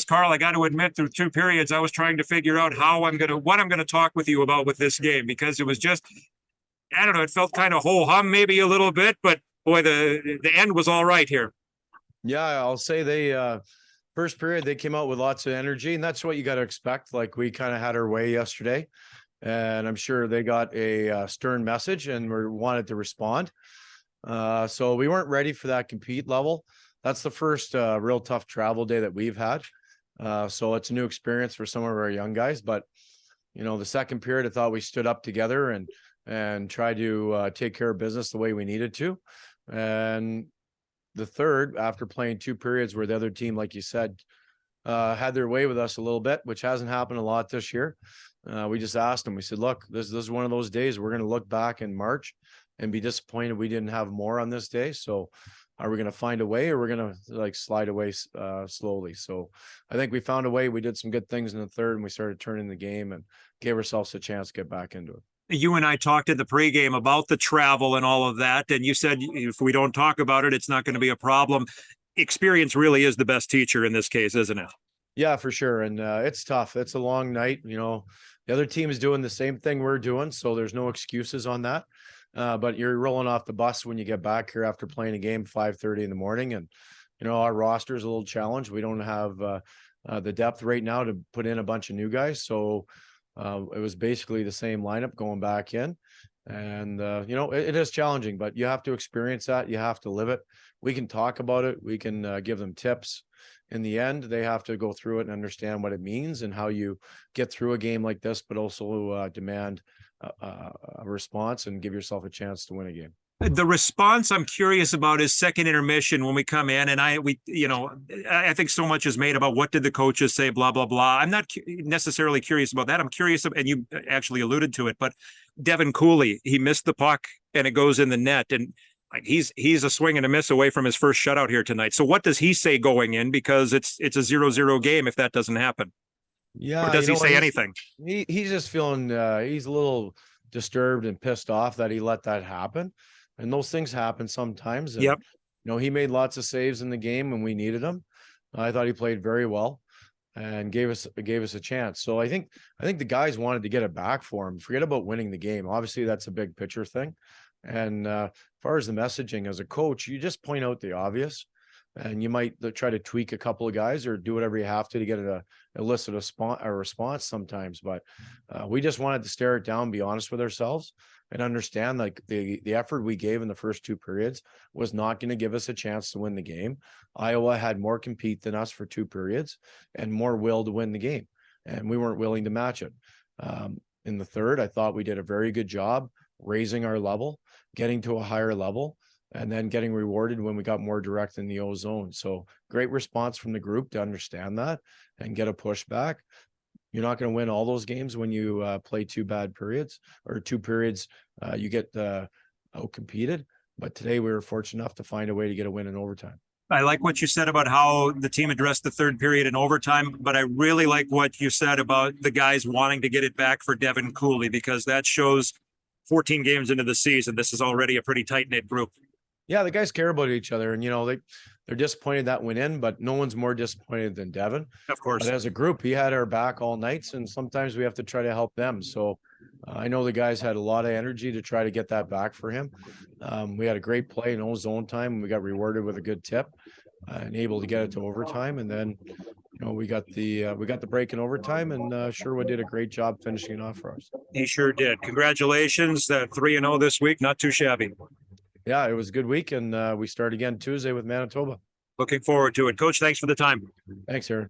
Karl, I got to admit, through two periods, I was trying to figure out what I'm gonna talk with you about with this game, because it was just, I don't know, it felt kind of ho hum maybe a little bit, but boy, the end was all right here. Yeah, I'll say they first period they came out with lots of energy, and that's what you got to expect. Like we kind of had our way yesterday, and I'm sure they got a stern message and we wanted to respond. So we weren't ready for that compete level. That's the first real tough travel day that we've had. So it's a new experience for some of our young guys. But the second period, I thought we stood up together and tried to take care of business the way we needed to. And the third, after playing two periods where the other team, like you said, had their way with us a little bit, which hasn't happened a lot this year. We just asked them, we said, look, this is one of those days we're going to look back in March and be disappointed we didn't have more on this day. So are we going to find a way, or we're going to slide away slowly? So I think we found a way. We did some good things in the third, and we started turning the game and gave ourselves a chance to get back into it. You and I talked in the pregame about the travel and all of that, and you said if we don't talk about it, it's not going to be a problem. Experience really is the best teacher in this case, isn't it? Yeah, for sure. And it's tough. It's a long night. The other team is doing the same thing we're doing, so there's no excuses on that. But you're rolling off the bus when you get back here after playing a game 5:30 in the morning, and our roster is a little challenged. We don't have the depth right now to put in a bunch of new guys, so it was basically the same lineup going back in. And it is challenging, but you have to experience that. You have to live it. We can talk about it. We can give them tips. In the end, they have to go through it and understand what it means and how you get through a game like this, but also demand a response and give yourself a chance to win a game. The response I'm curious about is second intermission when we come in, and I think so much is made about what did the coaches say, blah, blah, blah. I'm not necessarily curious about that. I'm curious, and you actually alluded to it, but Devin Cooley, he missed the puck and it goes in the net, and like he's a swing and a miss away from his first shutout here tonight. So what does he say going in? Because it's a 0-0 game if that doesn't happen. Yeah. Or does he say anything? He's just feeling he's a little disturbed and pissed off that he let that happen. And those things happen sometimes. And, yep. He made lots of saves in the game when we needed him. I thought he played very well and gave us a chance. So I think the guys wanted to get it back for him. Forget about winning the game. Obviously, that's a big picture thing. And as far as the messaging as a coach, you just point out the obvious, and you might try to tweak a couple of guys or do whatever you have to get elicit a response sometimes. But we just wanted to stare it down, be honest with ourselves, and understand like the effort we gave in the first two periods was not going to give us a chance to win the game. Iowa had more compete than us for two periods and more will to win the game, and we weren't willing to match it. In the third, I thought we did a very good job raising our level, getting to a higher level, and then getting rewarded when we got more direct in the O zone. So great response from the group to understand that and get a pushback. You're not going to win all those games when you play two bad periods or two periods. You get out-competed. But today we were fortunate enough to find a way to get a win in overtime. I like what you said about how the team addressed the third period in overtime, but I really like what you said about the guys wanting to get it back for Devin Cooley, because that shows 14 games into the season, this is already a pretty tight-knit group. Yeah, the guys care about each other, and they're disappointed that went in, but no one's more disappointed than Devin. Of course. But as a group, he had our back all nights, and sometimes we have to try to help them. So I know the guys had a lot of energy to try to get that back for him. We had a great play in own zone time, and we got rewarded with a good tip and able to get it to overtime. And then we got the break in overtime, and Sherwood did a great job finishing it off for us. He sure did. Congratulations, 3-0 this week, not too shabby. Yeah, it was a good week, and we start again Tuesday with Manitoba. Looking forward to it. Coach, thanks for the time. Thanks, Aaron.